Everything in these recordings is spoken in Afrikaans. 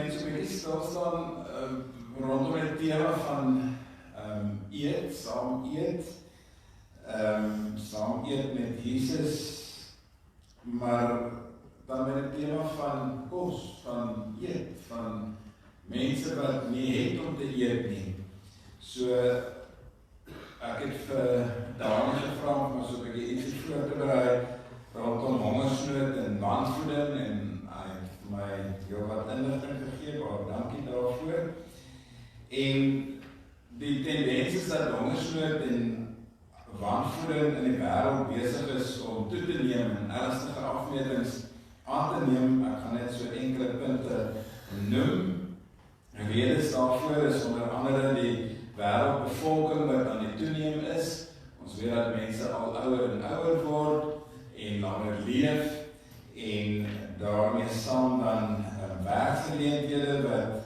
mense so 'n bietjie stilstaan rondom die tema van eet, saam eet. Saam eet met Jesus, maar dan met die tema van kos, van eet, van mense wat nie het om te eet nie. So, ek het vir Dani gevra om so 'n bietjie ietsie voor te berei rondom hongersnood en wanvoeding en hy het my heel wat inligting gegee, baie dankie daarvoor. En die tendens is dat hongersnood en wanvoeding in die wêreld besig is om toe te neem en ernstige afmetings aan te neem. Ek gaan net so enkele punte noem. Redes daarvoor is onder andere die wêreldbevolking wat aan die toeneem is. Ons weet dat mense al ouer en ouer word en langer leef en daarmee saam dan werkgeleenthede wat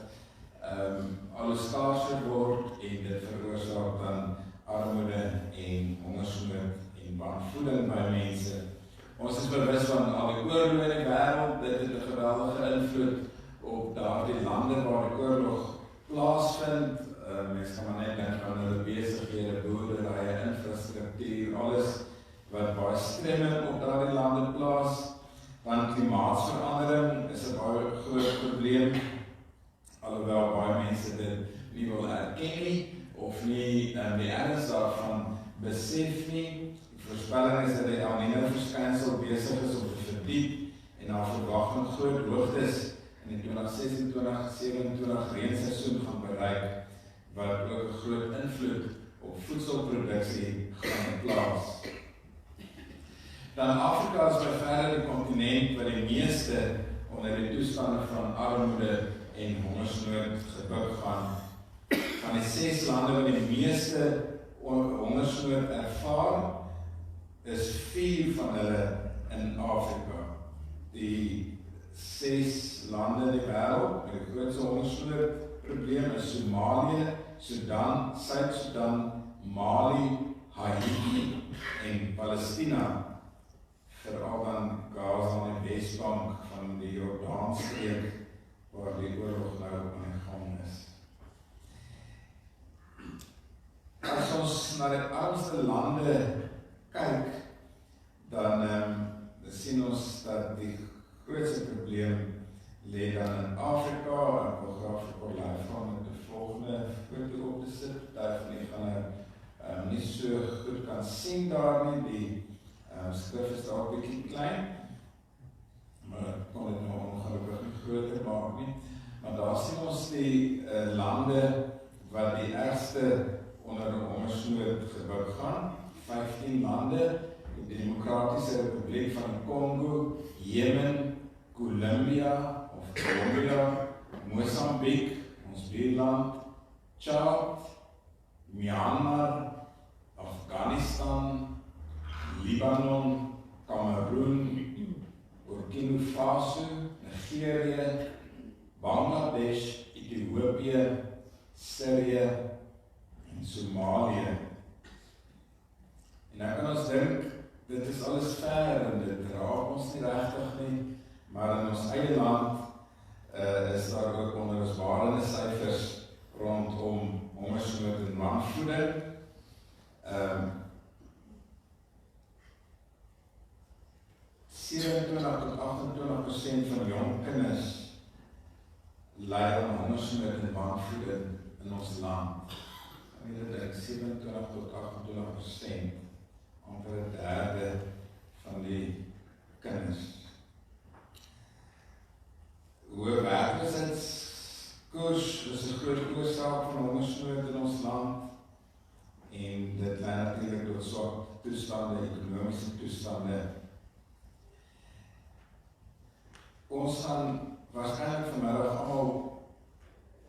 al hoe skaarser word en dit veroorsaak dan armoede en hongersnood en wanvoeding by mense. Ons is bewus van al die oorloë in die wêreld, dit het 'n geweldige invloed op daardie lande waar die oorlog plaasvind. Mense kan maar net dink aan hulle besighede, boerderye, infrastruktuur, alles wat baie stremming op daardie lande plaas. Dan klimaatsverandering is 'n baie groot probleem, alhoewel baie mense dit nie wil erken nie, of nie die erns daarvan besef nie. Die voorspelling is dat die El Niño verskynsel besig is om te verdiep en na verwagting groot hoogtes in die 2026-27 reenseisoen gaan bereik, wat ook 'n groot invloed op voedselproduksie gaan plaas. Dan Afrika is by verre die kontinent wat die meeste onder die toestande van armoede en hongersnood gebuk gaan. Van die 6 lande wat die meeste hongersnood ervaar, is 4 van hulle in Afrika. Die 6 lande in die wêreld met die grootste hongersnoodprobleem is Somalië, Sudan, Suid-Sudan, Mali, Haiti en Palestina. Veral dan Gaza en die Wesbank van die Jordaanstreek waar die oorlog nou aan die gang is. As ons na die armste lande kyk, dan sien ons dat die grootste probleem lê dan in Afrika. Ek wil graag vir Corlei van met die volgende foto op te sit. Daarvan jy gaan nie so goed kan sien daar nie. Die skrif is daar 'n bietjie klein, maar ek kon dit nou ongelukkig nie groter maak nie. Maar daar sien ons die lande wat die ergste onder die hongersnood gebuk gaan. 15 lande, die Demokratiese Republiek van Kongo, Jemen, Colombia, Mosambik, ons buurland, Chad, Myanmar, Afghanistan, Libanon, Kameroen, Burkina Faso, Nigerië, Bangladesh, Ethiopië, Syrië en Somalië. En nou kan ons dink, dit is alles ver en dit raak ons nie regtig nie, maar in ons eie land is daar ook onrusbarende syfers rondom hongersnood en wanvoeding. 27 tot 28% van jong kinders ly aan hongersnood en wanvoeding in ons land. En dit is 27 tot 28%, amper 1/3 van die kinders. Hoë werkloosheidskoers is 'n groot oorsaak van hongersnood in ons land en dit lei natuurlik tot swak toestande, ekonomiese toestande. Ons gaan waarskynlik vanmiddag almal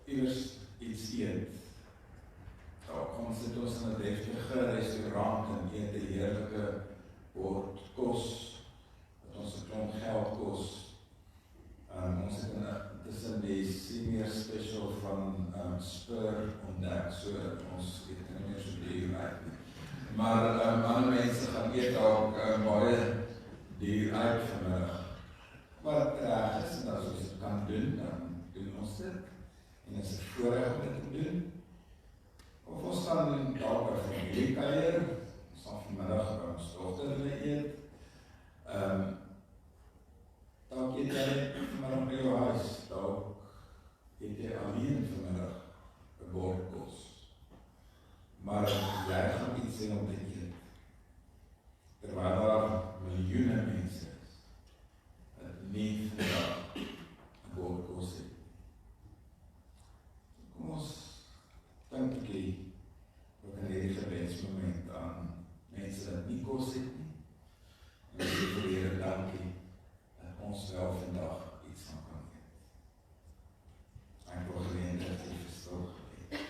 eers iets eet. Ons sit ons in 'n deftige restaurant en eet 'n heerlike bord kos wat ons 'n klomp geld kos. Ons het tussen die senior special van Spur ontdek, so ons eet nie meer so duur uit nie. Maar ander mense gaan eet ook baie duur uit vanmiddag. Wat reg is, en as ons dit kan doen, dan doen ons dit. En dit is 'n voorreg om dit te doen. Of ons gaan dalk 'n familiekuier, ons gaan vanmiddag by ons dogter hulle eet. Dalk eet jy vanmiddag by jou huis, dalk eet jy alleen vanmiddag 'n bord kos. Maar jy gaan iets sê om te eet. Terwyl daar miljoene mense is, wat nie vandag 'n bord kos het. Kom ons dink 'n bietjie ook in hierdie gebedsmoment aan mense wat nie kos het nie. En ons sê vir die Here dankie dat ons wel vandag iets van kan eet. Ek wil geleentheid dat jy verstil gebed.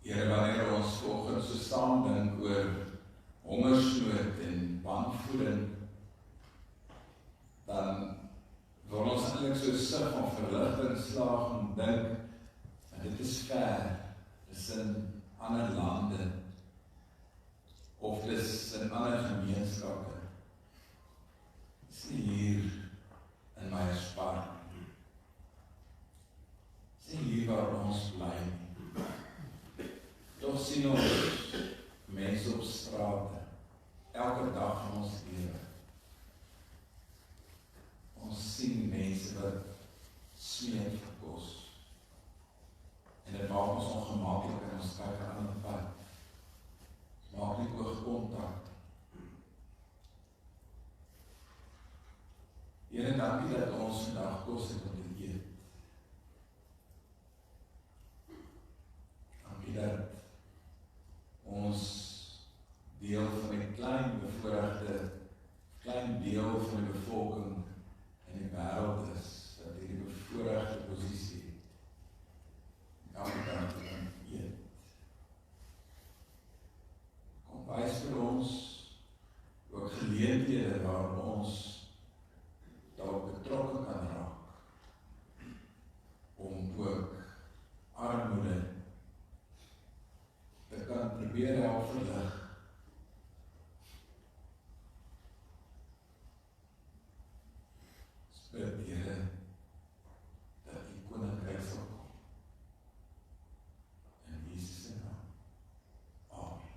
Here, wanneer ons vanoggend so saam dink oor hongersnood en wanvoeding, dan word ons eintlik so sug van verligting slaag en dink, en dit is ver, dit is in ander lande, of dit is in ander gemeenskappe. Dit is nie hier in Meyerspark. Dit is nie hier waar ons bly nie. Toch sien ons mense op strate, elke dag van ons lewe. Ons sien mense wat smeek vir kos. En dit maak ons ongemaklik en ons kyk 'n ander pad. Maak nie oogkontak. Here, dankie dat ons vandag kos het om te eet. Dankie dat ons deel van die klein deel van die bevolking in die wêreld is, dat hierdie bevoorregte posisie elke dag te kan eet. Kom wys vir ons ook geleenthede waar ons dalk betrokke kan raak, om ook armoede te kan probeer help verlig. Bid, Here, dat die koninkryk sal kom. In Jesus se naam. Amen.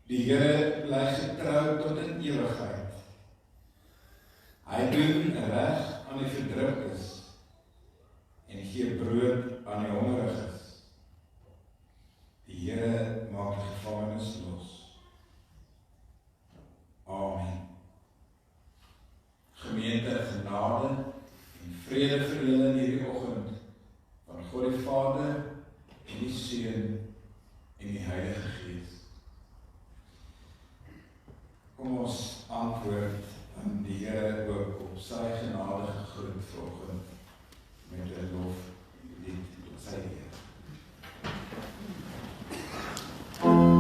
Die Here bly getrou tot in ewigheid. Hy doen reg aan die verdruktes en gee brood aan die hongeriges. Die Here maak die gevangenes los. Amen. Gemeente, genade en vrede vir julle in hierdie oggend van God die Vader en die Seun en die Heilige Gees. Kom ons antwoord aan die Here ook op sy genadige groet vanoggend met 'n loflied tot sy eer. Oh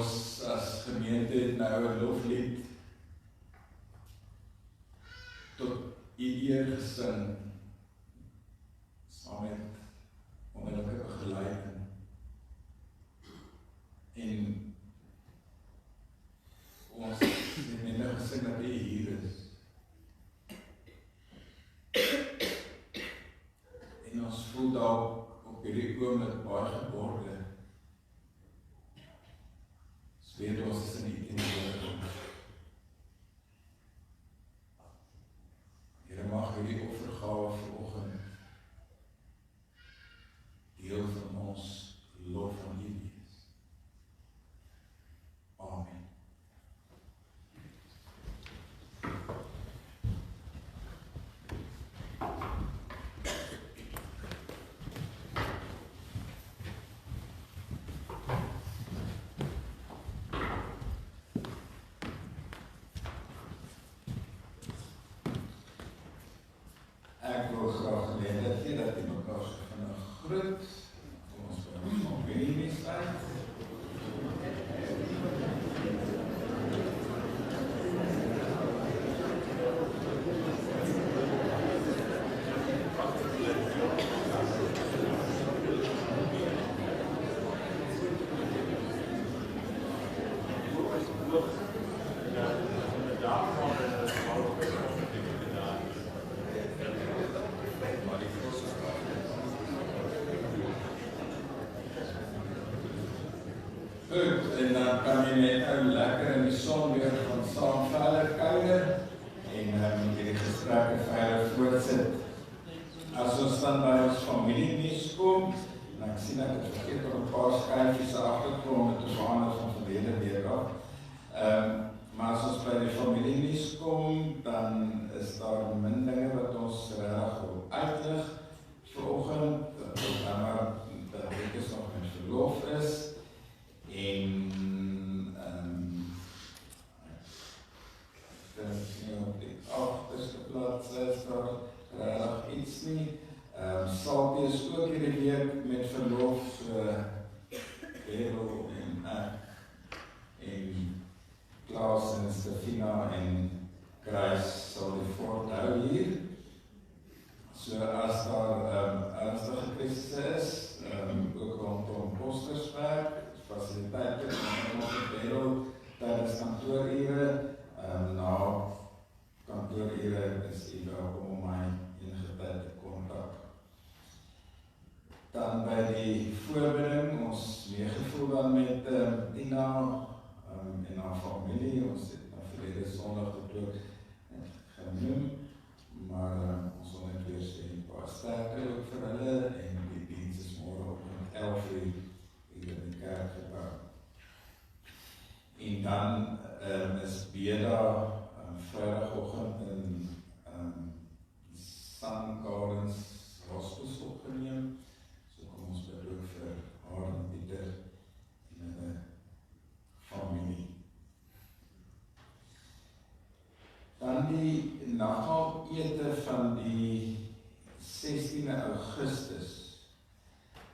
ons as gemeente het nou 'n loflied tot U eer gesing, saam met wonderlike begeleiding. En ons het net gesing dat U hier is. En ons voel dalk op hierdie oomblik baie geborge. Ons weet ons is in die teenwoordigheid. Here, mag hierdie offergawe vanoggend deel van ons lof van U wees. Amen. Ek wil graag geleentheid gee dat jy mekaar so vinnig groet. Ons by familie sluit. Goed, en dan kan jy net nou lekker in die son weer van saam verder kuier en hierdie gesprekke verder voortsit. As ons dan by ons familienuus kom, en ek sien ek het vergeet om 'n paar skyfies agterkom met die verander van verlede week af. Maar as ons by die familienuus kom, dan is daar min dinge wat ons regtig wil uitlig vanoggend, dat ek is nog in verlof is. En op die agterste bladsy is daar regtig iets nie. Salty is ook hierdie week met verlof, so Errol en ek en Klaas en Stefina en Grace sal die fort hou hier. So as daar ernstige kwessies is, ook rondom Posterswerk, fasiliteite en ons Errol tydens kantoorure, na kantoorure is U welkom om my enige tyd te kontak. Dan by die voorbereiding, ons meegevoel dan met Tina en haar familie, ons het na verlede Sondag dit ook genoem, maar ons wil net weer sê, baie sterkte ook vir hulle, en die diens is môreoggend 11:00 hier in die kerkgebou. En dan is Beda Vrydagoggend in St. Gordons Hospice opgeneem. So kom ons bid ook vir haar en Pieter en hulle familie. Dan die nagmaal-ete van die 16 Augustus.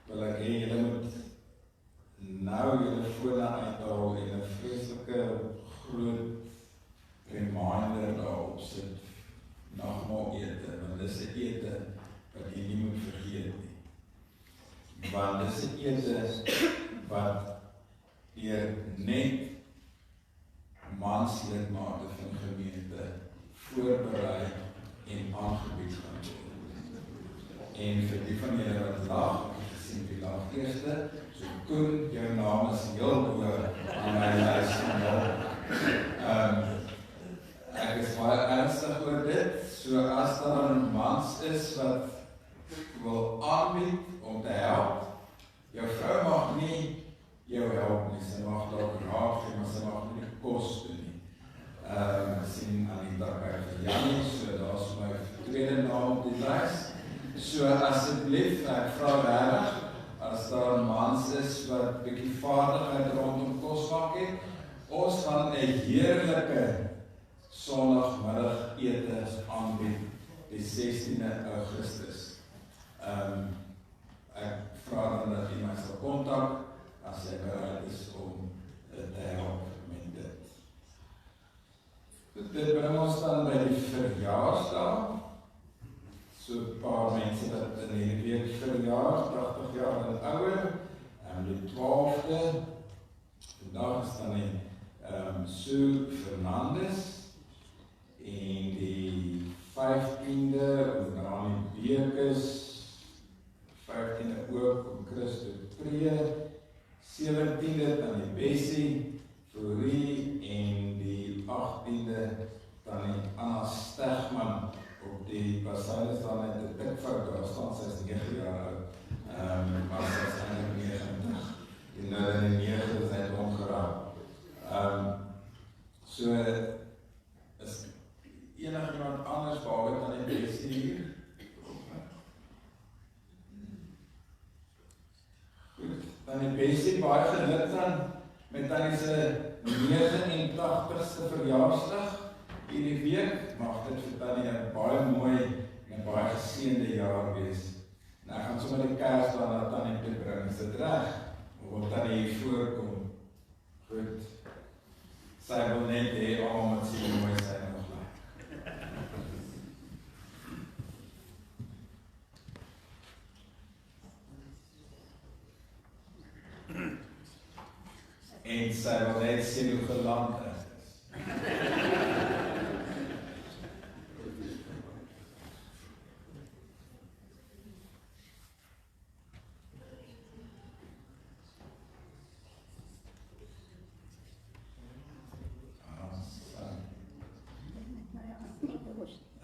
Wil ek hê julle moet nou julle fone uithaal en 'n vreeslike groot reminder daarop sit, nagmaal-ete, want dis 'n ete wat jy nie moet vergeet nie. Want dis 'n ete wat deur net manslidmate van gemeente voorberei en aangebied gaan word. En vir die van julle wat lag, gesien die lag eerste, so Koen, jou naam is heel hoog aan my lys van ek is baie ernstig oor dit, so as daar 'n mans is wat wil aanbied om te help, jou vrou mag nie jou help nie, sy mag dalk raad gee, maar sy mag nie die kos doen nie. Sien Anita by Janie, so daar is my tweede naam op die lys. So asseblief, ek vra regtig, as daar 'n mans is wat bietjie vaardigheid rondom kos maak het, ons gaan 'n heerlike Sondagmiddag ete aanbied die 16 Augustus. Ek vra dan dat jy my sal kontak as jy bereid is om dit help met dit. Dit bring ons dan by die verjaarsdag. So 'n paar mense wat in hierdie week verjaar, 80 jaar en ouer, die 12de, vandag is dan die Sue Fernandes, en die 15de, Rani Bekes, 15de ook, Christo Pree, 17de, dan die Bessie, Fourie, en die 18de, dan die Anna Stegman, op die Basile staan net 'n dik fout, daar staan sy is 9 jaar oud, maar sy is eintlik 90, en nou in die 9 is net omgeraak. So, is enig iemand anders behalwe dan die Bessie hier? Goed, dan die Bessie, baie geluk dan met dan sy 89ste verjaarsdag hierdie week. Mag dit vir Tannie 'n baie mooi en baie geseënde jaar wees. En ek gaan sommer die kers dan na Tannie toe bring, is dit reg? Of wil Tannie hier voorkom? Goed. Sy wil net hê almal moet sien hoe mooi sy nog lyk. En sy wil net sien hoe geland is.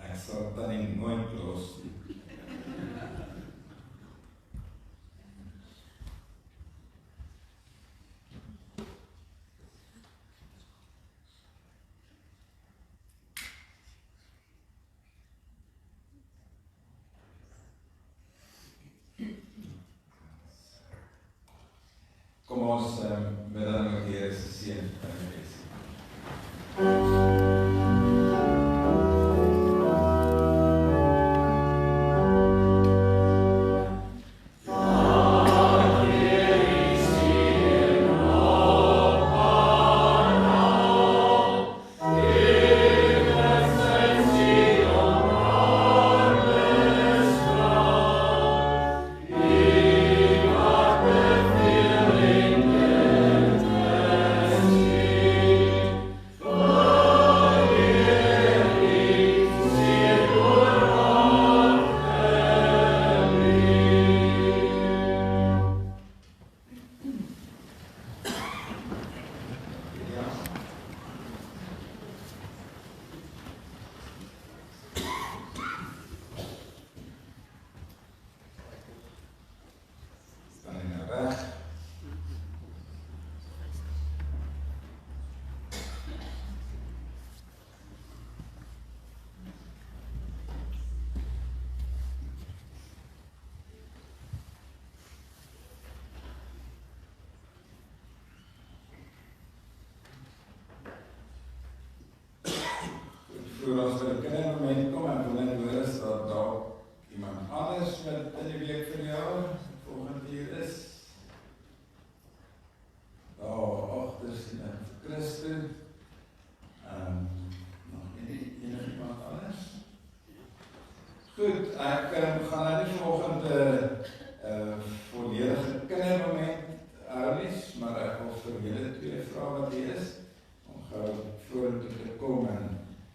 Ek sal dan nie nooit los. Kom ons met dan ook die Here se seën kan wees. Voor ons by die kindermoment kom, en wil net hoor is dat daar iemand anders wat in die week verjaar, volgende hier is. Daar agter sien ek vir Christo. Nog enig iemand anders? Goed, ek gaan nou nie vanoggend volledige kindermoment hou nie, maar ek wil vir julle 2 vrae wat hier is, om gou vorentoe te kom en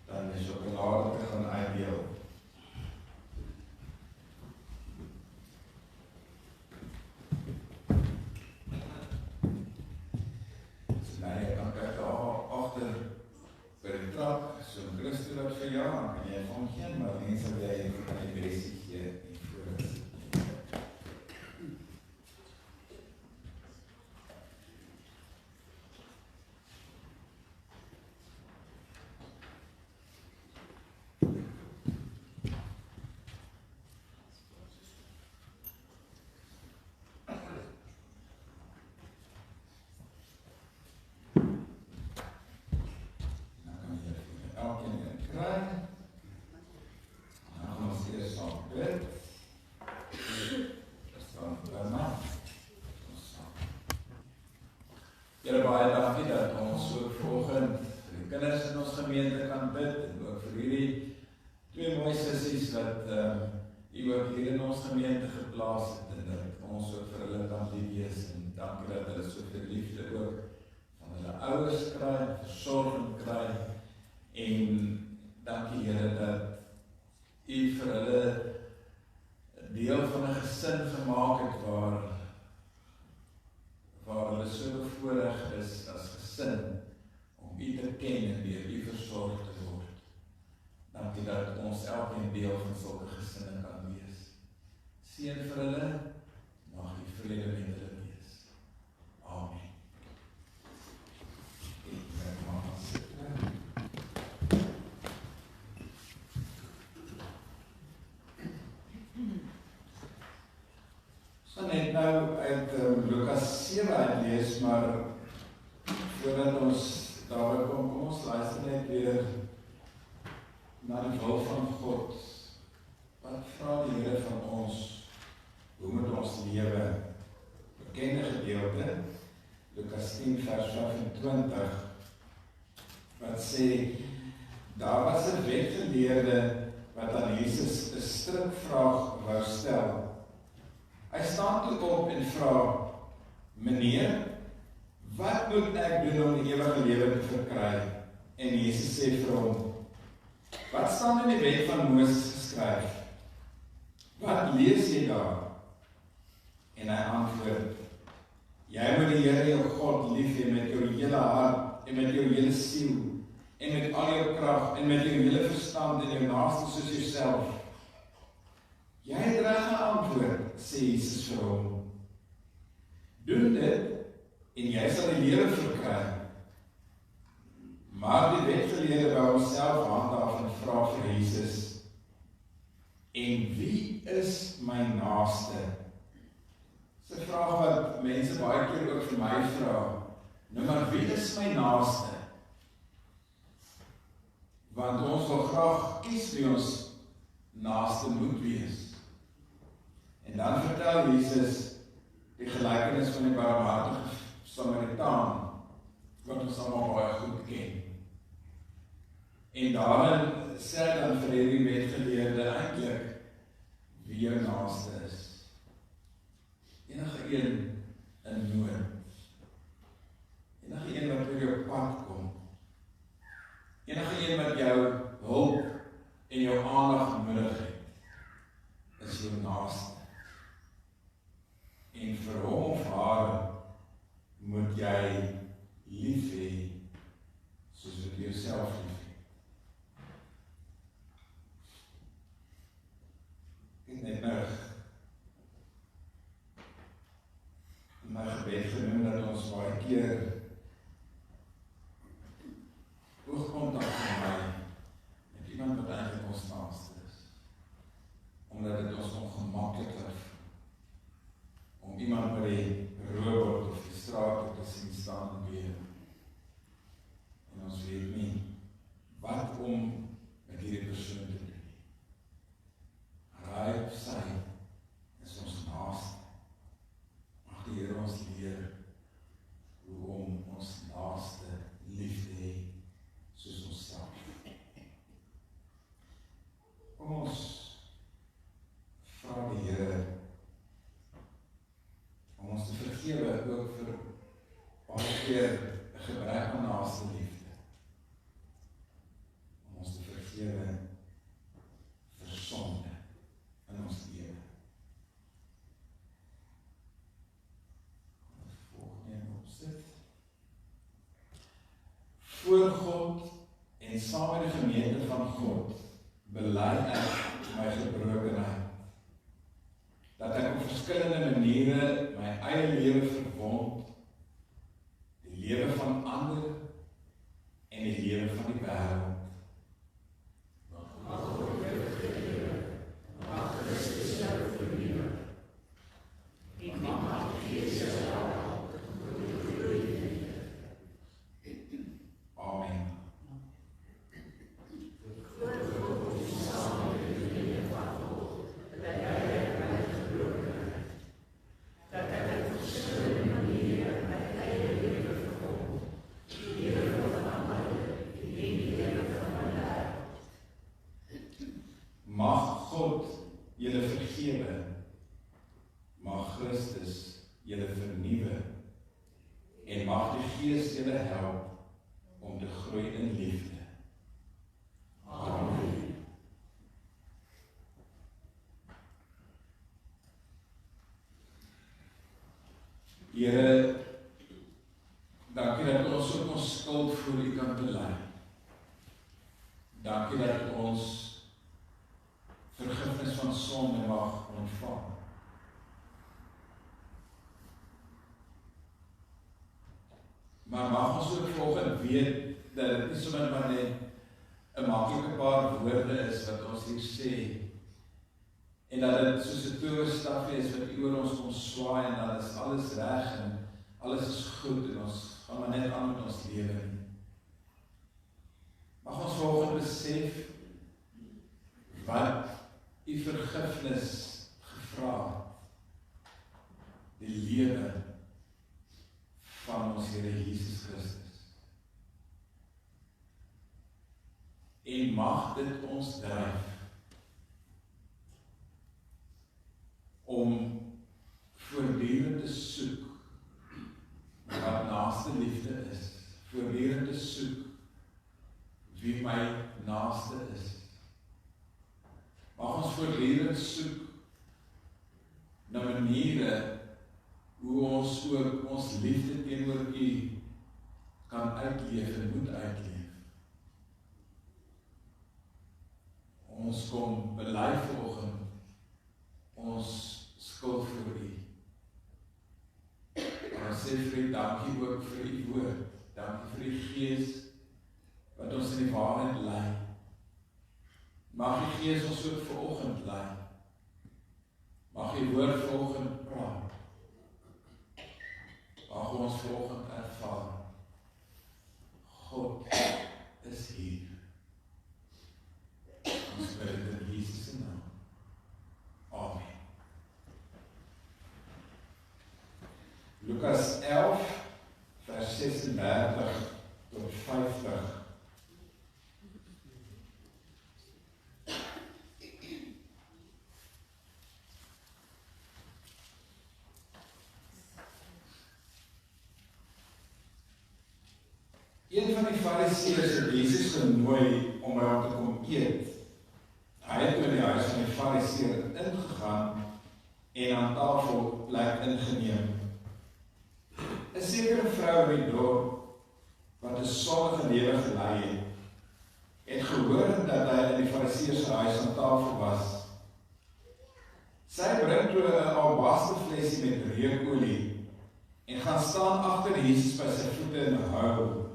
dan die sjokolade te gaan uitdeel. So nou jy kan kyk daar agter by die trap, so Christo wat verjaar, kan jy van geen, maar mense wat jy kan die Bessie gee en voor is. Elkeen kry. Dan gaan ons eers saam bid. kinders in ons gemeente kan bid, en ook vir hierdie twee mooi sissies wat U ook hier in ons gemeente geplaas het, en dat ons ook vir hulle kan lief wees, en dankie dat hulle soveel liefde ook van hulle ouers kry, versorging kry, en dankie Here dat U vir hulle deel van 'n gesin gemaak het waar hulle so bevoorreg is as gesin om U te ken en deur U versorg te word. Dankie dat ons elkeen deel van sulke gesinne kan wees. Seën vir hulle, mag die vrede met hulle wees. Amen. Net nou uit Lukas 7 uitlees, maar voordat ons daarby kom, kom ons luister net weer na die wil van God. Wat vra die Here van ons? Hoe moet ons lewe? Bekende gedeelte, Lukas 10 vers 25, wat sê, daar was 'n wetgeleerde wat aan Jesus 'n strikvraag wou stel. Hy staan toe op en vra, meneer, wat moet ek doen om die ewige lewe te verkry? En Jesus sê vir hom, wat staan in die wet van Moses geskryf? Wat lees jy daar? En hy antwoord, jy moet die Here jou God lief hê met jou hele hart en met jou hele siel en met al jou krag en met jou hele verstand en jou naaste soos jouself. Jy het reg geantwoord, sê Jesus vir hom. Doen dit en jy sal die lewe verkry. Maar die wetgeleerde wou homself handhaaf en vra vir Jesus, en wie is my naaste? Dis 'n vraag wat mense baie keer ook vir my vra. Nou maar wie is my naaste? Want ons wil graag kies wie ons naaste moet wees. En dan vertel Jesus die gelykenis van die barmhartige Samaritaan, wat ons allemaal baie goed ken. En daarin sê dan vir hierdie wetgeleerde eintlik wie jou naaste is. Enige een in nood. Enige een wat oor jou pad kom. Enige een wat jou hulp en jou aandag nodig het, is jou naaste. En vir hom of haar moet jy lief hê, soos wat jy jouself lief hê. Ek net nou in my gebed genoem dat ons baie keer oogkontak van my met iemand wat eintlik ons naaste is. Omdat dit ons ongemaklik laat om iemand by die robot of die straat te sien staan en weer. En ons weet nie wat om met hierdie persoon te doen. Hy of sy is ons naaste. Mag die Here ons leer hoe om ons naaste lief te hê soos onsself. Kom ons vra die Here om ons te vergewe ook vir baie keer 'n gebrek aan naaste liefde. Om ons te vergewe vir sonde in ons lewe. Volgende opsit. Voor God en saam met die gemeente van God bely ek my gebrokenheid. Dat ek op verskillende maniere my eie lewe verwond, die lewe van ander en die lewe van die wêreld. Amen. om te groei in liefde. Amen. Here, dankie dat ons ook ons skuld voor U kan bely. Dankie dat ons vergifnis van sonde mag ontvang. Maar mag ons ook vanoggend weet dat dit nie sommer maar net 'n maklike paar woorde is wat ons hier sê, en dat dit soos 'n towerstafie is wat oor ons kom swaai en dan is alles reg en alles is goed en ons gaan maar net aan met ons lewe nie. Mag ons vanoggend besef wat U vergifnis gevra het. Die lewe van ons Here Jesus Christus. En mag dit ons dryf om voortdurend te soek wat naaste liefde is, voortdurend te soek wie my naaste is. Mag ons voortdurend soek na maniere hoe ons ook ons liefde teenoor U kan uitleef en moet uitleef. Ons kom bely vanoggend ons skuld voor U. En ons sê vir U dankie ook vir U woord. Dankie vir U Gees wat ons in die waarheid lei. Mag U Gees ons ook vanoggend lei. Mag U woord vanoggend praat. Mag ons vanoggend ervaar. God is hier. Ons bid in Jesus se naam. Amen. Lukas 11, vers 36 tot 50. Een van die Fariseërs het Jesus genooi om by hom te kom eet. Hy het in die huis van die Fariseër ingegaan en aan tafel plek ingeneem. 'n Sekere vrou in die dorp, wat 'n sondige lewe gelei het gehoor dat hy in die Fariseër se huis aan tafel was. Sy bring toe 'n albasterflesie met reukolie en gaan staan agter Jesus by sy voete en huil,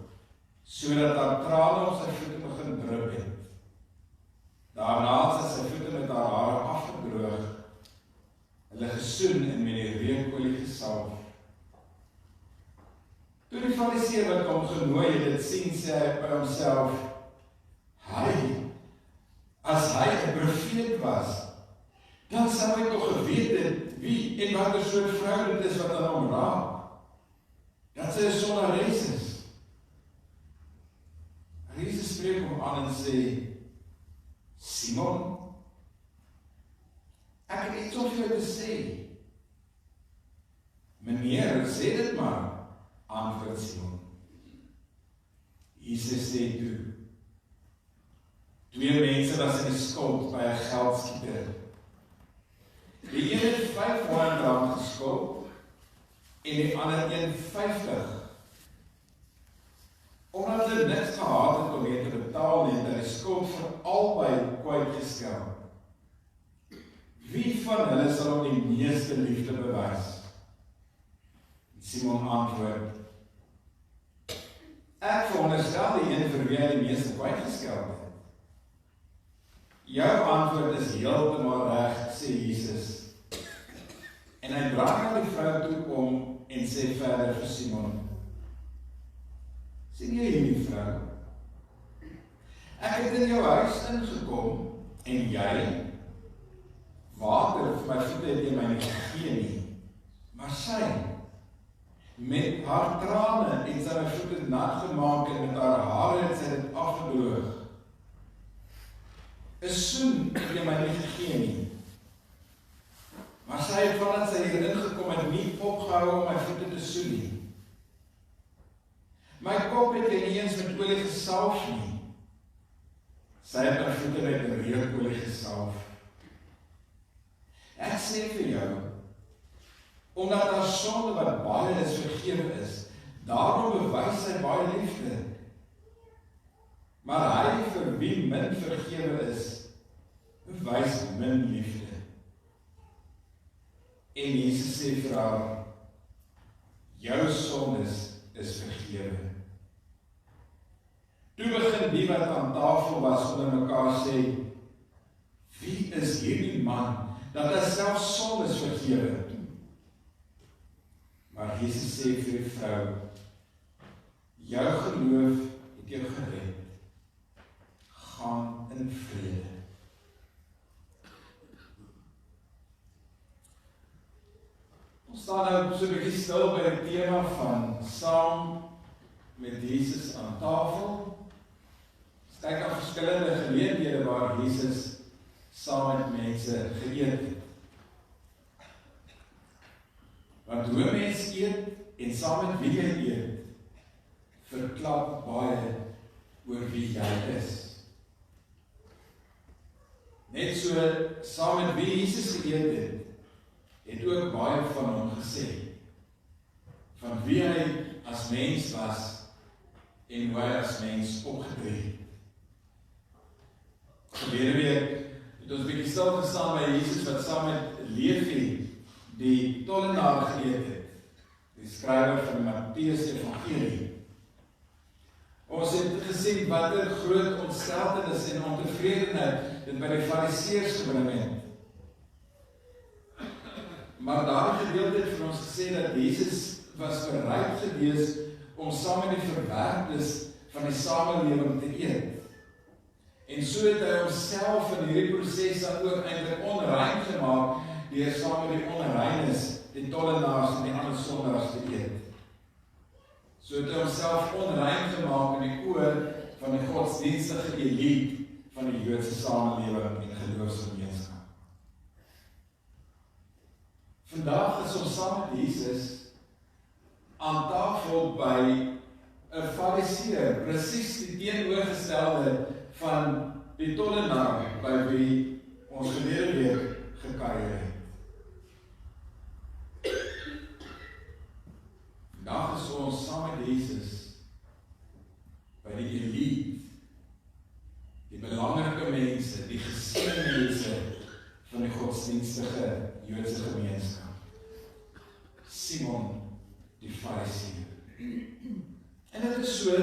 sodat haar trane op sy voete begin drup het. Daarna het sy voete met haar hare afgedroog, hulle gesoen en met die reukolie gesalf. Toe die Fariseër wat hom genooi het dit sien, sê hy by homself, as hy 'n profeet was, dan sou hy tog geweet het wie en watter soort vrou dit is wat aan hom raak, dat sy 'n sondares is. Jesus spreek hom aan en sê, Simon, ek het iets om vir jou te sê. Meneer, sê dit maar, antwoord Simon. Jesus sê toe, 2 mense was in die skuld by 'n geldskieter. Die een het R500 geskuld en die ander 150. Omdat hulle niks gehad het om mee te betaal nie, het die skuld vir albei kwytgeskel. Wie van hulle sal hom die meeste liefde bewys? Simon antwoord, ek veronderstel die een vir wie hy die meeste kwytgeskel het. Jou antwoord is heeltemal reg, sê Jesus. En hy draai na die vrou toe om en sê verder vir Simon, sien jy hierdie vrou? Ek het in jou huis ingekom en jy, water vir my voete het jy my nie gegee nie, maar sy, met haar trane het sy my voete nat gemaak en met haar hare het sy dit afgedroog. 'n soen het jy my nie gegee nie, maar sy het vandat sy hier ingekom het nie opgehou om my voete te soen nie. My kop het jy nie eens met rookolie gesalf nie. Sy het haar voete met rookolie gesalf. Ek sê vir jou, omdat haar sonde wat baie is vergewe is, daarom bewys hy baie liefde. Maar hy vir wie min vergewe is, bewys min liefde. En Jesus sê vir haar, jou sondes is vergewe. Toe begin die wat aan tafel was onder mekaar sê, wie is hierdie man, dat hy self sondes vergewe? Maar Jesus sê vir die vrou, jou geloof het jou gered. Gaan in vrede. Ons staan nou so 'n bietjie stil by die tema van saam met Jesus aan tafel. Ons kyk na verskillende geleenthede waar Jesus saam met mense geëet het. Want hoe mens eet en saam met wie jy eet, verklap baie oor wie jy is. Net so, saam met wie Jesus geëet het ook baie van hom gesê, van wie hy as mens was, en hoe hy as mens opgetree het. Verlede week het ons bietjie stil gestaan by Jesus wat saam met Levi, die tollenaar geëet het, die skrywer van Matteus Evangelie. Ons het gesien wat 'n groot ontsteltenis en ontevredenheid dit by die Fariseërs gebring het. Maar daar gedeelte het vir ons gesê dat Jesus was bereid gewees om saam met die verwerptes van die samelewing te eet. En so het hy homself in hierdie proses dan ook eintlik onrein gemaak deur saam met die onreines, die tollenaars en die ander sondaars te eet. So het hy homself onrein gemaak in die oë van die godsdienstige elite van die Joodse samelewing en geloofsgemeenskap. Vandag is ons saam met Jesus aan tafel by 'n Fariseër, presies die teenoorgestelde van die tollenaar by wie ons verlede week gekuier het. Vandag is ons saam met Jesus by die elite, die belangrike mense, die geseënde mense van die godsdienstige Joodse gemeenskap. Simon die Fariseer. En dit is so,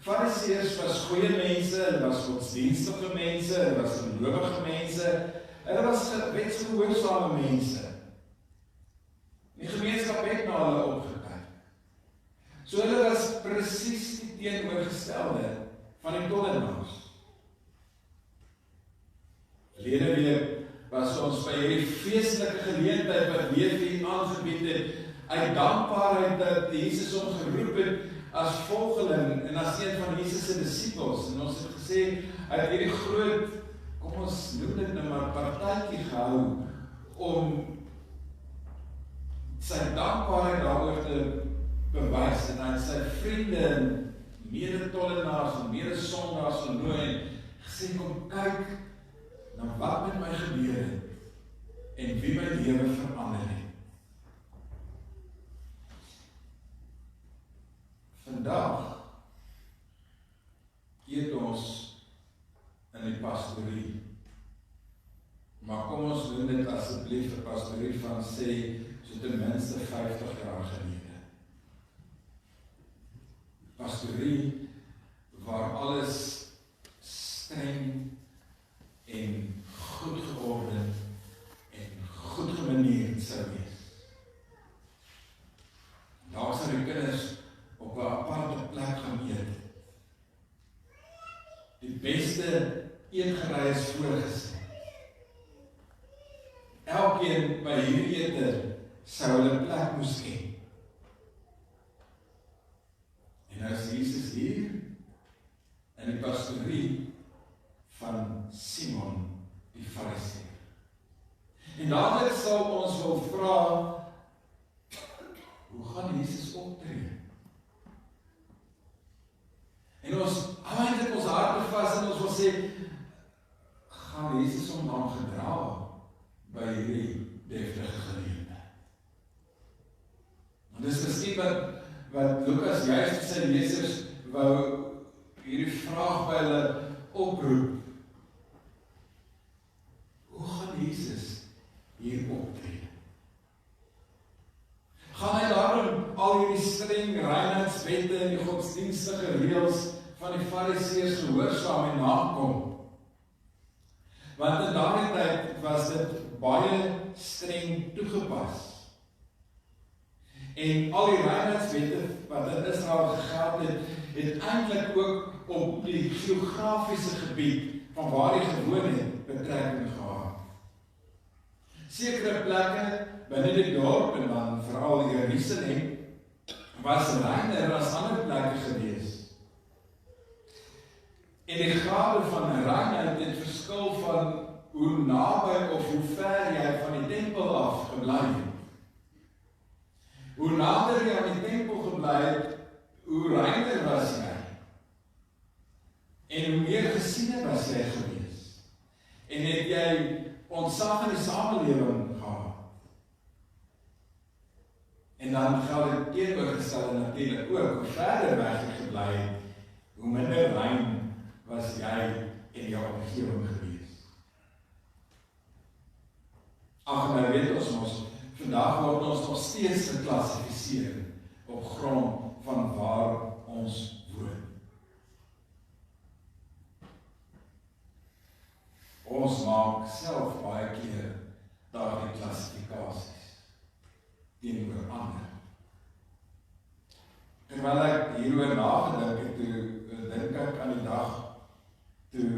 Fariseërs was goeie mense, hulle was godsdienstige mense, hulle was gelowige mense, hulle was wetsgehoorsame mense. Die gemeenskap het na hulle opgekyk. So hulle was presies die teenoorgestelde van die tollenaars. Verlede week was ons by hierdie feestelike geleentheid wat Levi aangebied het, uit dankbaarheid dat Jesus hom geroep het as volgeling en as een van Jesus se disippels. En ons het gesê, uit hierdie groot, kom ons noem dit nou maar partytjie gehou, om sy dankbaarheid daaroor te bewys, en aan sy vriende en mede-tollenaars en mede-sondaars genooi en gesê, kom kyk na wat met my gebeur het en wie my lewe verander het. Vandag eet ons in die pastorie. Maar kom ons doen dit asseblief 'n pastorie van sê, so ten minste 50 jaar gelede. Pastorie waar alles streng en goed georden en goed gemanierd sou wees. Daar sou die kinders op 'n aparte plek gaan eet. Die beste eetgerei is voorgestel. Elkeen by hierdie ete sou hulle plek moes ken. En nou is Jesus hier in die pastorie van Simon die Fariseer. En dadelik sal ons wil vra, hoe gaan Jesus optree? En ons ons hou eintlik ons harte vas en ons wil sê, gaan Jesus hom dan gedra by hierdie deftige geleentheid. En dis miskien wat Lukas juist vir sy lesers wou hierdie vraag by hulle oproep. Hoe gaan Jesus hier optree? Gaan hy daarom al hierdie streng reinheidswette en die godsdienstige reëls van die Fariseërs gehoorsaam en nakom? Want in daardie tyd was dit baie streng toegepas. En al die reinheidswette wat in Israel gegeld het eintlik ook op die geografiese gebied van waar hy gewoon het betrekking gehad. Sekere plekke binne die dorp en dan veral Jerusalem was reiner as ander plekke gewees. En die grade van reinheid het verskil van hoe naby of hoe ver jy van die tempel af gebly het. Hoe nader jy aan die tempel gebly het, hoe reiner was jy. En hoe meer gesiene was jy gewees. En het jy ontsag in die samelewing gehad. En dan geld dit teenoorgestelde natuurlik ook, hoe verder weg jy gebly het, hoe minder rein was jy in jou omgewing gewees. Ag, nou weet ons, vandag word ons nog steeds geklassifiseer op grond van waar ons woon. Ons maak self baie keer daardie klassifikasies teenoor ander. Terwyl ek hieroor nagedink het, toe dink ek aan die dag toe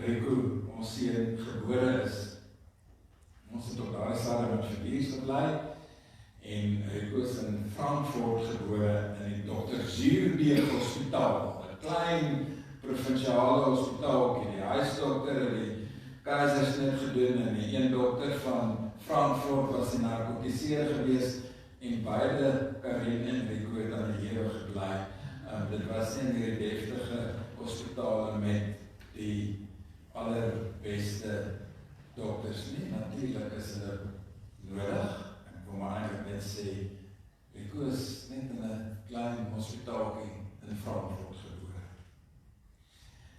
Rico, ons seun, gebore is. Ons het op daardie stadium met Verdiens gebly en Rico is in Frankfurt gebore in die Dr. Zuurbeek Hospitaal, 'n klein provinsiale hospitaal, die huisdokter en die keisersnit gedoen en die een dokter van Frankfurt was 'n narkotiseer gewees en beide Karin en Rico het aan die Here gebly. Dit was in die deftige hospitale met die allerbeste dokters nie. Natuurlik is hulle nodig. Ek wil maar eintlik net sê, Rico is net in 'n klein hospitaaltjie in Frankfurt gebore.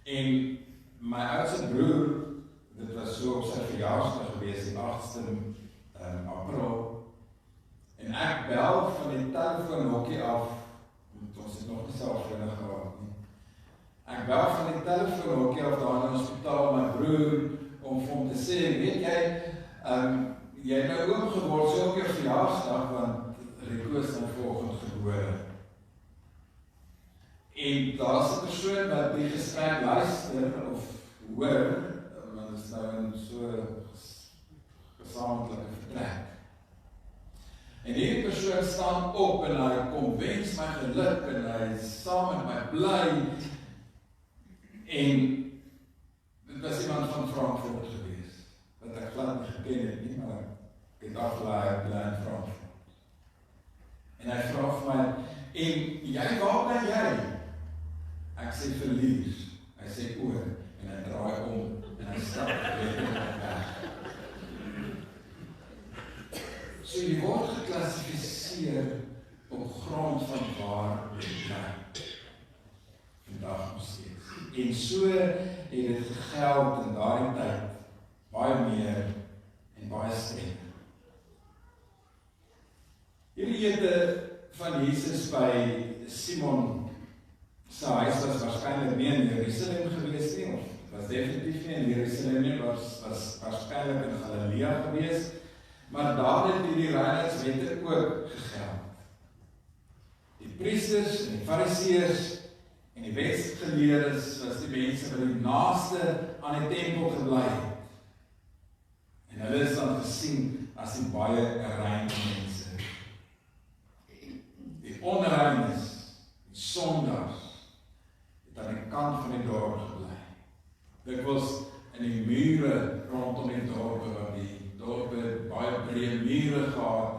En my oudste broer, dit was so op sy verjaarsdag gewees, die 8de April, en ek bel van die telefoonhokkie af, want ons het nog nie selfone gehad nie. Ek bel van die telefoonhokkie af daar in die hospitaal, my broer, om vir hom te sê, weet jy, jy het nou oom geword, so op jou verjaarsdag, want Rico is nou volgend gebore. En daar is 'n persoon wat die gesprek luister, of hoor, want dit is nou in so gesamentlike vertrek. En hierdie persoon staan op en hy kom wens my geluk en hy is saam met my bly. En dit was iemand van Frankfurt gewees, wat ek glad nie geken het nie, maar ek het afgelaai bly in Frankfurt. En hy vra vir my, en jy, waar bly jy? Ek sê Verlies. Hy sê oor, en hy draai om, en hy stap weer weg. So jy word geklassifiseer op grond van waar jy bly. Vandag nog steeds. En so het dit gegeld in daardie tyd, baie meer en baie strenger. Hierdie ete van Jesus by Simon sy huis was waarskynlik nie in Jerusalem gewees nie, of was definitief nie in Jerusalem nie, was waarskynlik in Galilea gewees, maar daar het die reinheidswette ook gegeld. Die priesters en die fariseërs en die wetgeleerdes was die mense wat die naaste aan die tempel gebly het. En hulle is dan gesien as die baie rein mense. Die onreines, die sondaars, het aan die kant van die dorp gebly. Dikwels in die mure rondom die dorpe, want die dorpe baie breë mure gehad,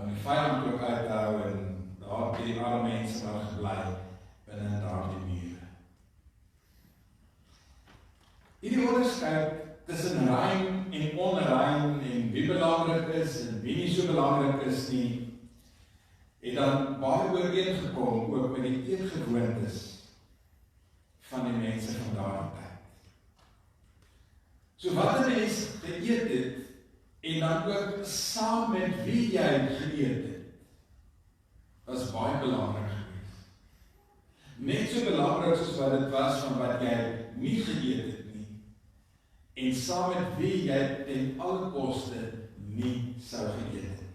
om die vyand ook uit te hou, en daar het die arme mense maar gebly binne daardie mure. Hierdie onderskeid tussen rein en onrein en wie belangrik is en wie nie so belangrik is nie, het dan baie ooreengekom ook met die eetgewoontes van die mense van daardie tyd. So wat 'n mens geëet het, en dan ook saam met wie jy geëet het, was baie belangrik geweest. Net so belangrik soos wat dit was van wat jy nie geëet het nie, en saam met wie jy ten alle koste nie sou geëet het.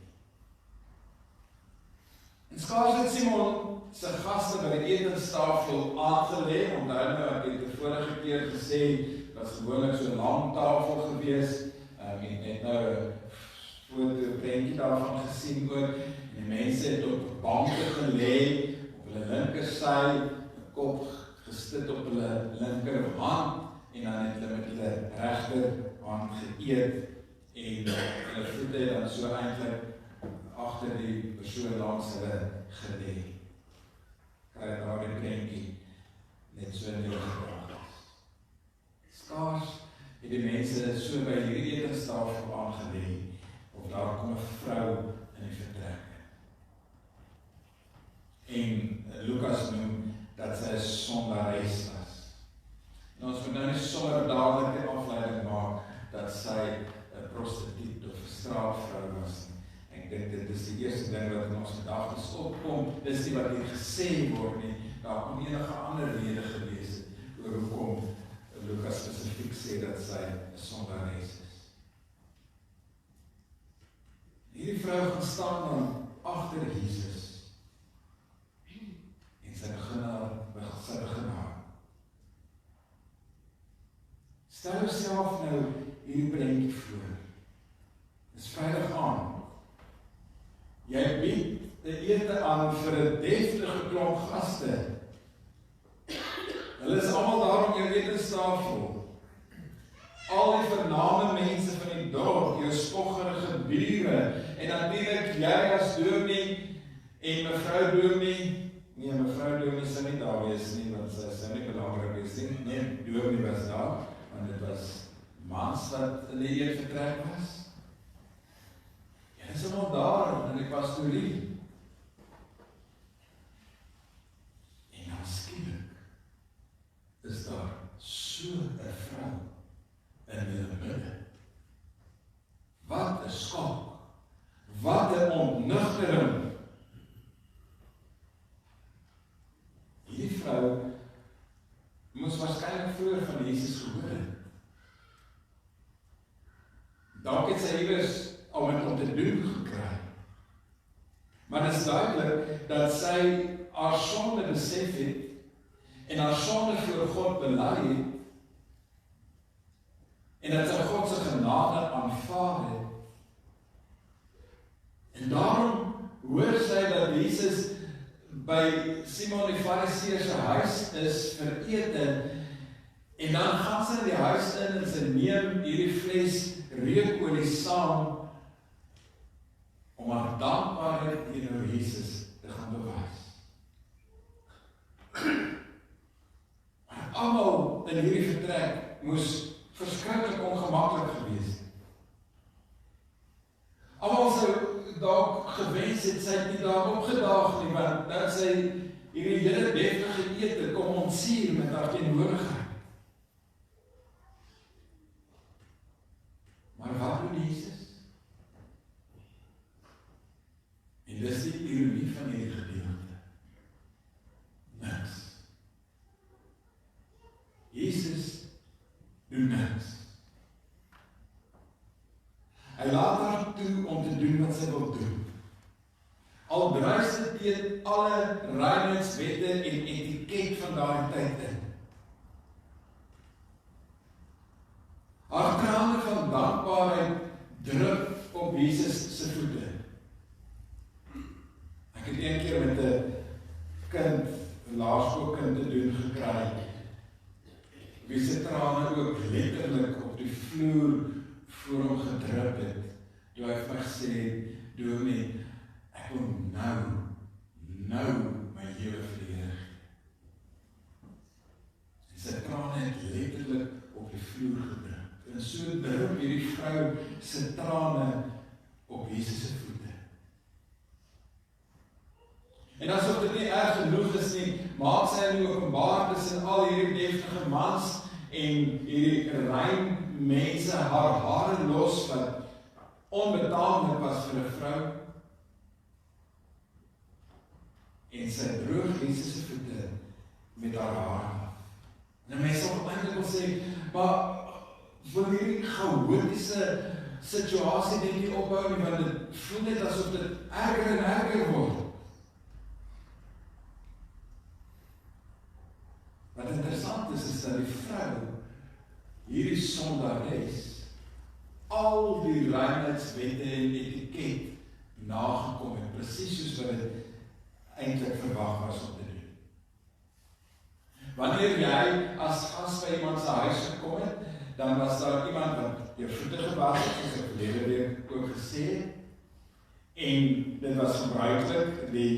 En skaars het Simon sy gaste by die etenstafel aangelê, onthou nou, ek het die vorige keer gesê, dat was gewoonlik so 'n lang tafel gewees, ek het net nou 'n foto prentjie daarvan gesien ook, en die mense het op banke gelê, op hulle linkersy, 'n kop gestit op hulle linkerhand, en dan het hulle met hulle regterhand geëet, en hulle voete het dan so eintlik agter die persoon langs hulle gelê. Kry daar die prentjie net so in die gedrag. Skaars het die mense so by hierdie etenstafel aangelê, of daar kom 'n vrou in die vertrek. En Lukas noem dat sy 'n sondares was. En ons moet nou nie sommer dadelik 'n afleiding maak dat sy 'n prostituut of 'n straatvrou was. Ek dink dit is die eerste ding wat in ons gedagtes opkom, dis nie wat hier gesê word nie, daar kon enige ander rede gewees het oor hoekom Lukas spesifiek sê dat sy 'n sondares is. Hierdie vrou gaan staan dan agter Jesus en sy begin haar. Stel jouself nou hierdie prentjie voor. Dis Vrydag aand. Jy bied 'n ete aan vir 'n deftige klomp gaste. Hulle is almal daar op jou etenstafel. Al die vername mense van die dorp, jou spoggerige bure, en natuurlik jy as dominee en mevrou dominee. Nee, mevrou dominee sou nie daar wees nie, want sy sou nie belangrik wees nie. Nee, dominee was daar, want dit was mans wat in die eetvertrek was. Jy is allemaal daar in die pastorie. En dan skielik is daar so 'n vrou in hulle midde. Wat 'n skok, wat 'n ontnugtering. Hierdie vrou moes waarskynlik vroeër van Jesus gehoor het. Dalk het sy iewers al met hom te doen gekry. Maar dit is duidelik dat sy haar sonde besef het en haar sonde voor God bely het en dat sy God se genade aanvaar het. En daarom hoor sy dat Jesus by Simon die Fariseer se huis is vir ete, en dan gaan sy in die huis in en sy neem hierdie fles reukolie saam om haar dankbaarheid teenoor Jesus te gaan bewys. Maar almal in hierdie vertrek moes verskriklik ongemaklik gewees het. Almal sou dalk gewens het sy het nie daar opgedaag nie, want dat sy hierdie hele deftige ete kom ontsier met haar teenwoordigheid. Maar wat doen Jesus? En dis die ironie van hierdie gedeelte. Niks. Jesus doen niks. Hy laat haar toe om te doen wat sy wil doen. Al dryf sy teen alle reinheidswette en etiket van daardie tyd in. Haar trane van dankbaarheid drup op Jesus se voete. Ek het een keer met 'n kind, 'n laerskoolkind te doen gekry, wie se trane ook letterlik op die vloer voor hom gedrup het, toe hy vir my gesê, dominee, ek wil nou my lewe verleer. En sy trane het letterlik op die vloer gedruk. En so drup hierdie vrou se trane op Jesus se voete. En asof dit nie erg genoeg is nie, maak sy in die openbaar tussen al hierdie deftige mans en hierdie rein mense haar hare los wat onbetaamlik was vir 'n vrou. En sy droog Jesus se voete met haar hare. En mense sal eintlik wil sê, maar wil hierdie chaotiese situasie net nie opbou nie, want dit voel net asof dit erger en erger word. Wat interessant is dat die vrou, hierdie sondares, al die reinheidswette en etiket nagekom het, presies soos wat dit eintlik verwag was om te doen. Wanneer jy as gas by iemand se huis gekom het, dan was daar iemand wat jou voete gewas het, soos ek verlede week ook gesê het, en dit was gebruiklik die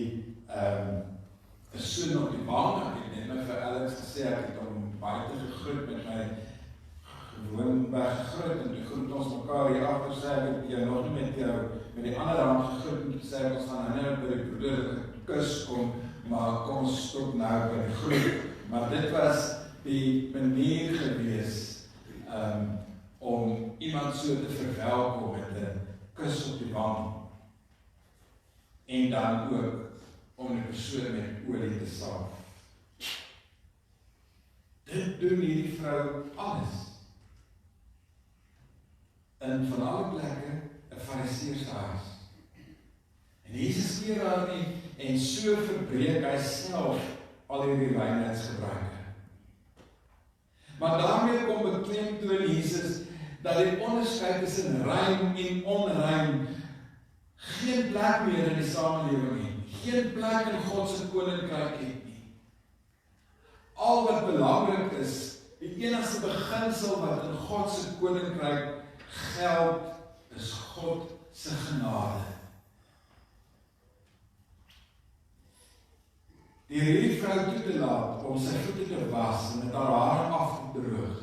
persoon op die baan. Ek het net vir Alex gesê, ek het hom buite gegroet met my gewoon weggegroet, en toe groet ons mekaar hier agter, sê ek het jou nog nie met die ander hand gegroet, en toe sê ek, ons gaan nou by die broederlike kus kom, maar kom ons stop nou by die groet. Maar dit was die manier gewees om iemand so te verwelkom met 'n kus op die wang, en dan ook om die persoon met olie te salf. Dit doen hierdie vrou alles. In van alle plekke 'n fariseërs huis. En Jesus keer haar nie, en so verbreek hy self al hierdie reinheidsgebruike. Maar daarmee kom beklemtoon Jesus dat die onderskeid tussen rein en onrein geen plek meer in die samelewing het. Geen plek in God se koninkryk het nie. Al wat belangrik is, die enigste beginsel wat in God se koninkryk geld, is God se genade. Die hierdie vrou toe te laat om sy voete te was en met haar hare af te droog,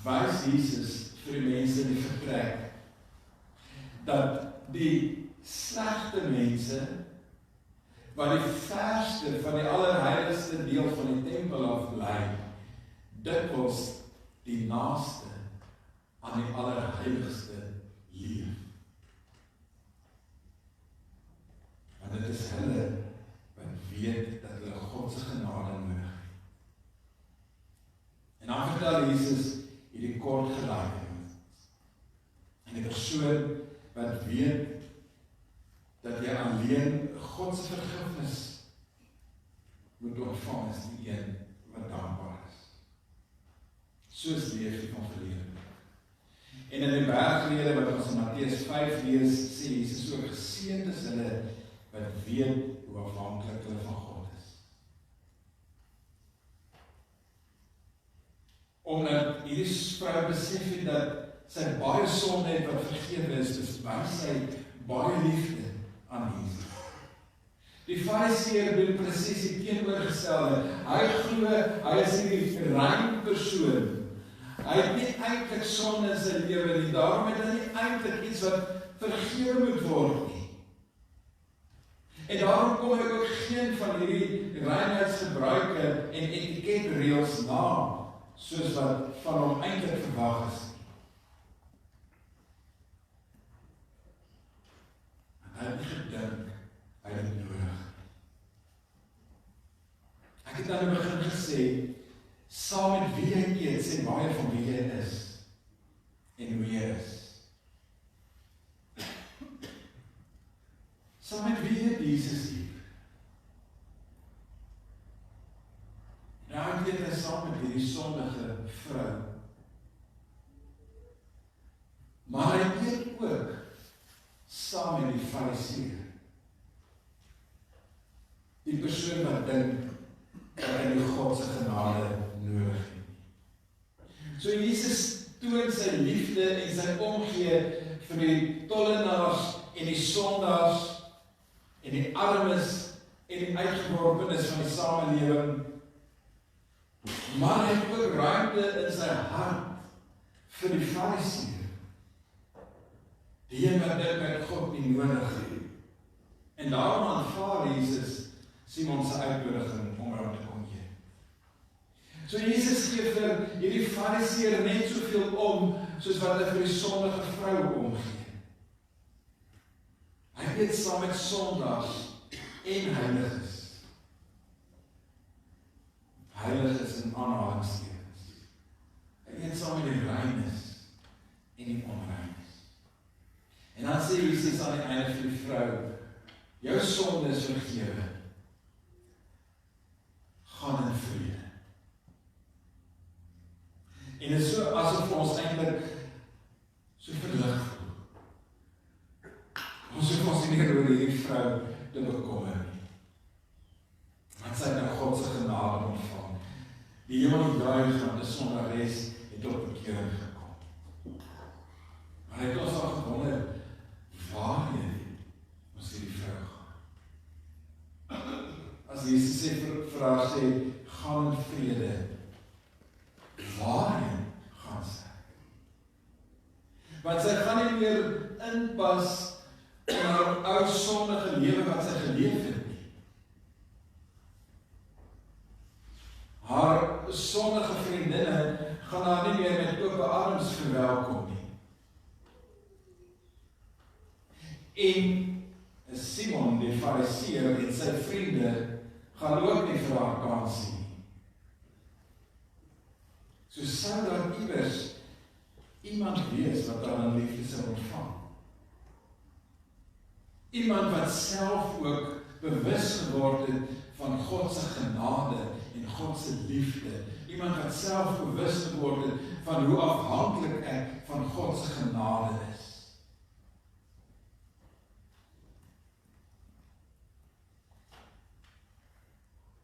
wys Jesus vir die mense in die vertrek dat die slegte mense wat die verste van die allerheiligste deel van die tempel af bly, dikwels die naaste aan die allerheiligste leef. Want dit is hulle wat weet dat hulle God se genade nodig het. En dan vertel Jesus hierdie kort gelykenis. En die persoon wat weet dat jy alleen God se vergifnis moet ontvang, is die een wat dankbaar is. Soos leef die van verlede. En in die bergrede wat ons in Matteus 5 lees, sê Jesus ook, geseënd is hulle wat weet hoe afhanklik hulle van God is. Omdat hierdie vrou besef het dat sy baie sonde het wat vergewe is, dus wys sy baie liefde aan Jesus. Die fariseër doen presies die teenoorgestelde. Hy glo hy is hierdie rein persoon. Hy het nie eintlik sonde in sy lewe nie, daarom het hy nie eintlik iets wat vergewe moet word nie. En daarom kom hy ook geen van hierdie reinheidsgebruike en etiketreëls na, soos wat van hom eintlik verwag is. En hy het nie gedink, hy het dit nodig. Ek het aan die begin gesê, saam met wie jy eet, sê baie van wie jy is, en hoe jy is. Saam met wie het Jesus hier? Nou, ek weet hy saam met hierdie sondige vrou. Maar hy eet ook saam met die fariseër. Die persoon wat dink dat hy die God se genade nodig het. So Jesus toon sy liefde en sy omgee vir die tollenaars en die sondaars en die armes en die uitgeworpenes van die samelewing Maar hy het ook ruimte in sy hart vir die Fariseer. Die een wat dink dat God nie nodig het. En daarom aanvaar Jesus Simon se uitnodiging om daar te kom eet. So Jesus gee vir hierdie Fariseer net soveel om, soos wat hy vir die sondige vrou omgee. Hy eet saam met sondaars en heiliges. Heiliges in aanhalingstekens. Hy eet saam met die reines en die onreines. En dan sê Jesus aan die einde vir die vrou, jou sonde is vergewe. Gaan in vrede. En dit is so asof ons eintlik so verlig voel. Ons hoef ons nie meer oor hierdie vrou te bekommer nie. Want sy het nou God se genade ontvang. Die hemel het draai gaan, 'n sondares het tot bekering gekom. Maar hy het ons al gewonder, waarheen ons hierdie vrou gaan? As Jesus sê vir haar sê, gaan in vrede, waarheen gaan sy? Want sy gaan nie meer inpas in haar ou sondige lewe wat sy geleef het nie. Haar sondige vriendinne gaan haar nie meer met ope arms verwelkom nie. En Simon die Fariseer en sy vriende gaan ook nie vir haar kans sien nie. So sou daar iewers iemand wees wat haar in liefde sou ontvang. Iemand wat self ook bewus geword het van God se genade en God se liefde. Iemand wat self bewus geword het van hoe afhanklik ek van God se genade is.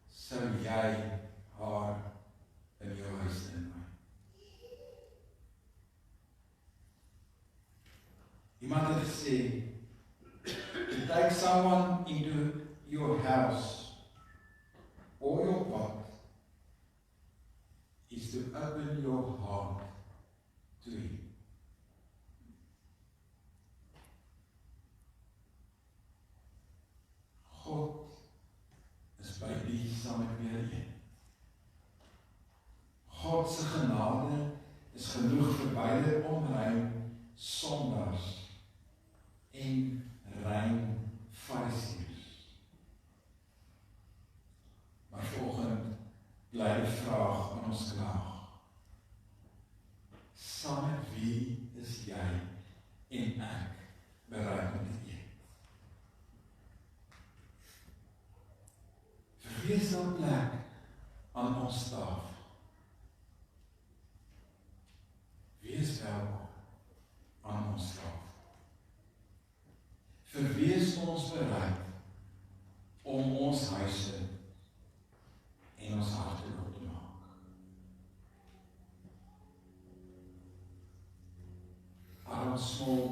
Sou jy haar in jou huis innooi? Iemand het gesê, to take someone into your house or your pot is to open your heart to him. God is by die saam met weer een. God se genade is genoeg vir beide onrein sondaars en rein Fariseërs. Maar volgende bly die vraag aan ons klaag. Saam met wie is jy en ek bereid om te eet? Vir wie is daar plek aan ons tafel? Wie is welkom aan ons tafel? Vir wie is ons bereid om ons huise en ons harte oop te maak? Aaron Small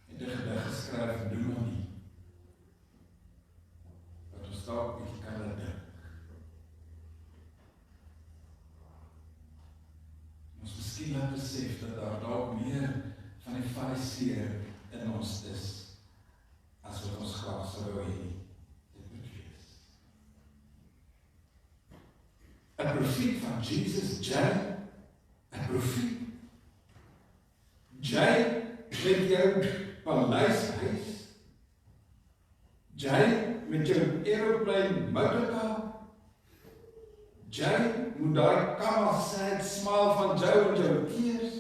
het 'n gedig geskryf, Noem my nie, wat ons dalk bietjie kan laat dink. Ons miskien laat besef dat daar dalk meer van die Fariseer in ons is, as wat ons graag sou wou hê dit moet wees. 'n Profeet van Jesus, Jay, 'n profeet. Jay met jou paleishuis. Jay met jou aeroplane motorcar. Jay moet daai sad smile van jou en jou tears.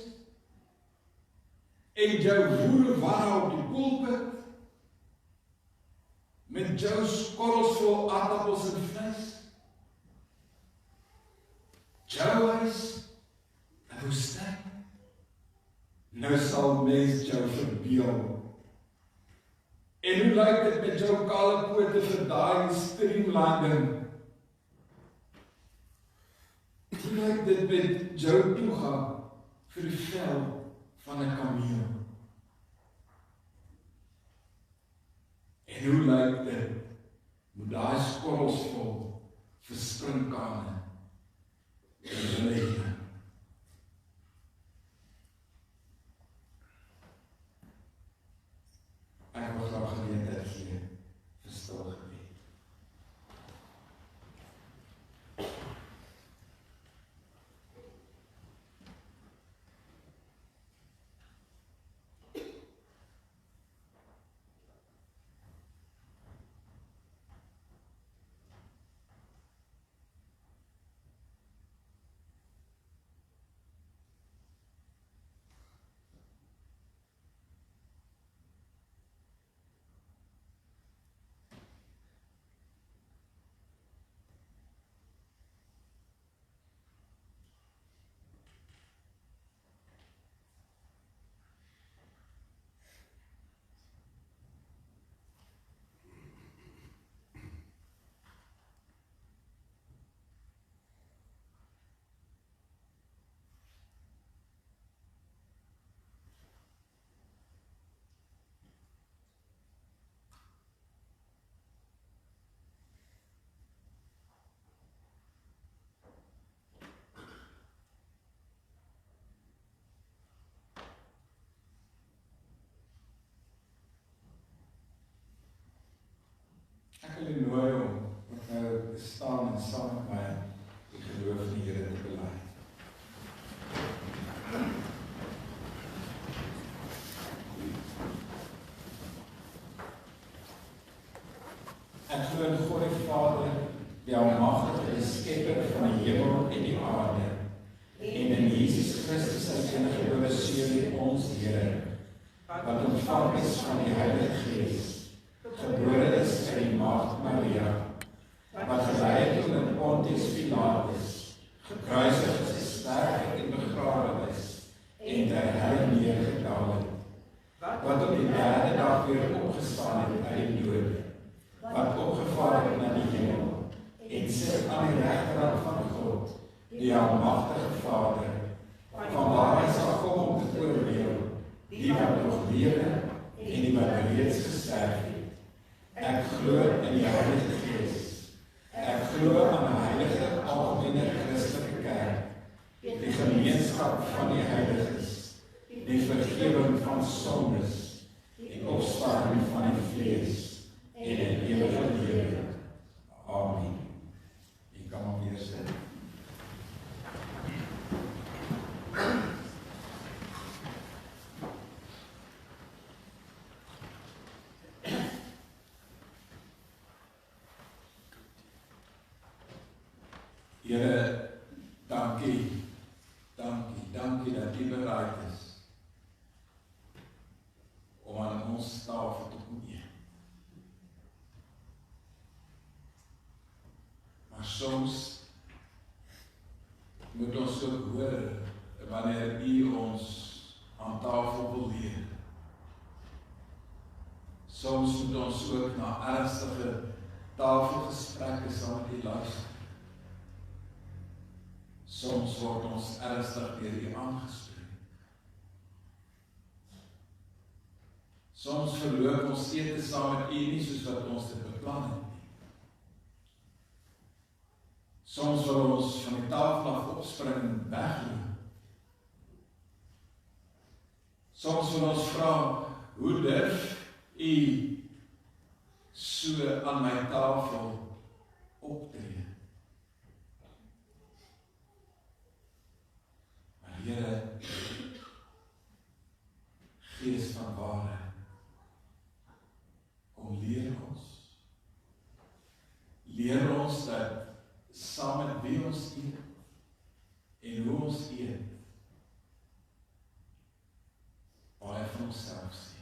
En jou woede waar op die pulpit. Met jou skorrels vol aardappels en vleis. Jou huis, 'n woestyn. Nou sal mens jou verbeel. En hoe lyk dit met jou kale pote vir daai streamlanding? Hoe lyk dit met jou toegang vir die vel van 'n kameel? En hoe lyk dit met daai skorrels vol vir sprinkane? wil u nooi om nou te staan en saam met my die geloof in die Here te bely. Ek glo in God die Vader, die almagtige skepper van die hemel en die aarde, en in Jesus Christus sy eniggebore Seun, ons Here, wat ontvang is van die Heilige Gees, gebore is uit die Maagd Maria, wat gelei het onder Pontius Pilatus, gekruisig is, gesterf en begrawe is, en ter helle neergedaal het, wat op die derde dag weer opgestaan het uit die dode, wat opgevaar het na die hemel, en sit aan die regterhand van God, die almagtige Vader, vanwaar hy sal kom om te oordeel, die wat nog lewe en die wat reeds gesterf het. Ek glo in die Heilige Gees. Ek glo aan 'n heilige algemene Christelike kerk, die gemeenskap van die heiliges, die vergifnis van sondes, die opstanding van die vlees en 'n ewige lewe. Amen. Ek kan maar weer sit. Here, dankie dat U bereid is om aan ons tafel te kom eet. Maar soms moet ons ook hoor wanneer U ons aan tafel wil leer. Soms moet ons ook na ernstige tafelgesprekke saam met U luister. Soms word ons ernstig deur U aangespreek. Soms verloop ons ete saam met U nie soos wat ons dit beplan het nie. Soms wil ons van die tafel af opspring en wegloop. Soms wil ons vra, hoe durf U so aan my tafel optree? Here, Gees van waarheid, kom leer ons. Leer ons dat saam met wie ons eet en hoe ons eet, baie van onsself sê.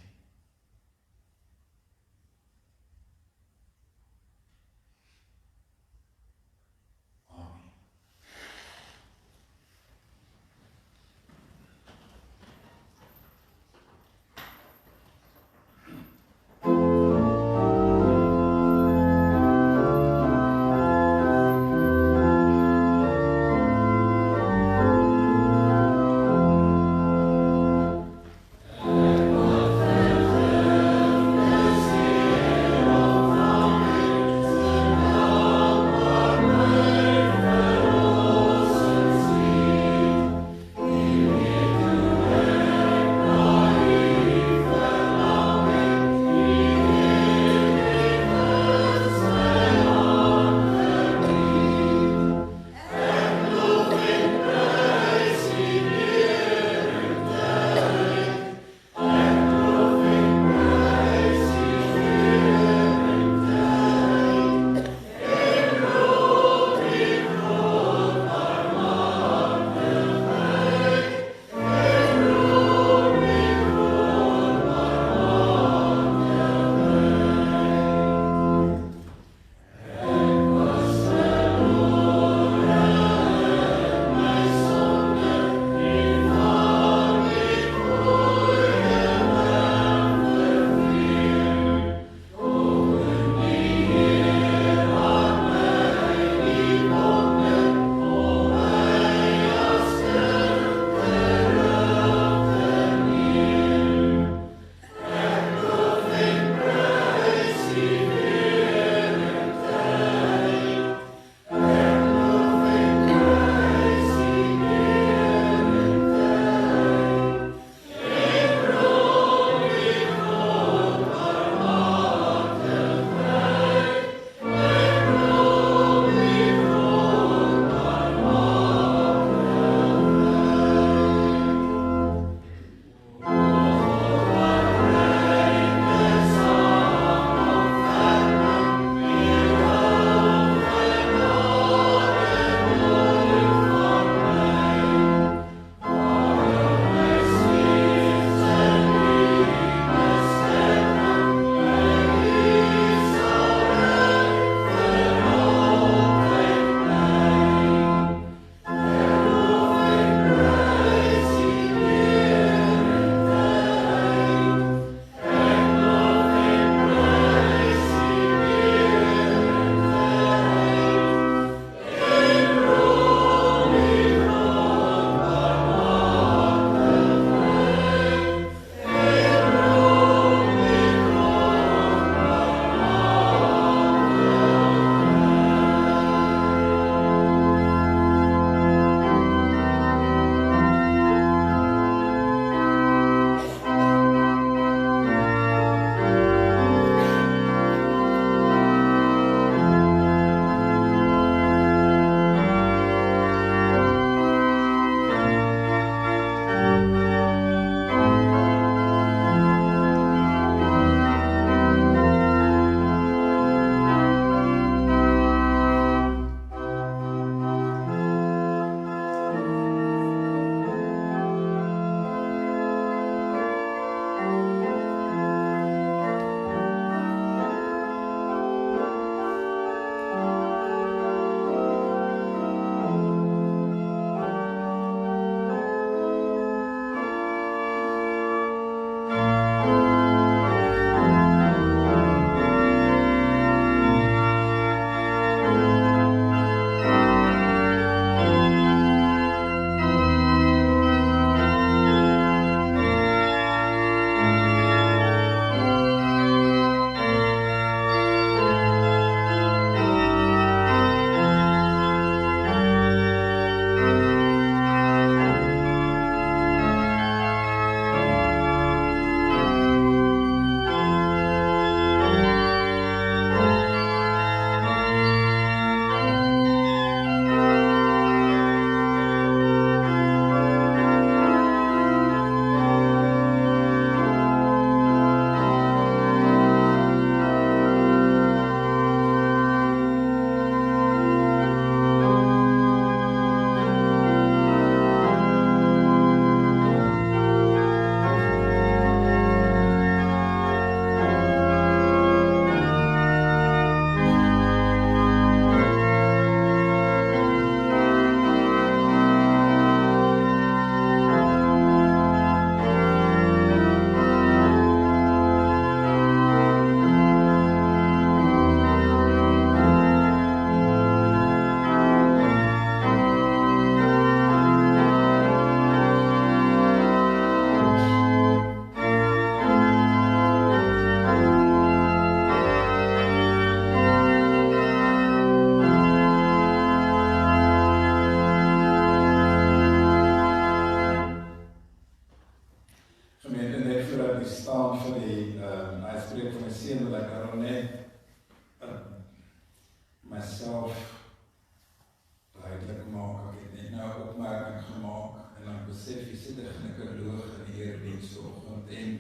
sit 'n ginekoloog in die eerdiens vanoggend en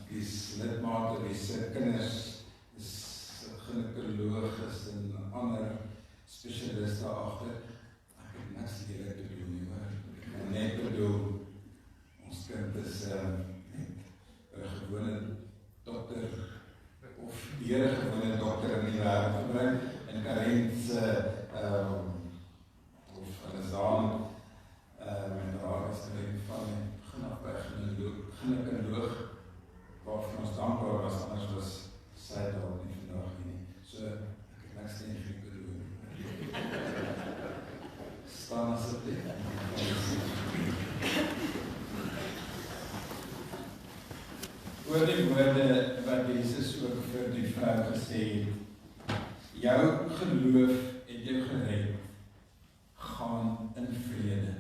dis lidmate wie se kinders is ginekoloog is en ander spesialiste agter. Ek het niks hierdie te doen nie, maar ek kan net bedoel ons kind is net 'n gewone dokter of die gewone dokter in die wêreld gebring en Karen se of Alessandro en daar is er van ginekoloog waarvan ons dankbaar was, anders was sy daar nie vandag nie. So, ek het niks teen ginekoloog. Staan asseblief. Oor die woorde wat Jesus ook vir die vrou gesê het, jou geloof het jou gered, gaan in vrede.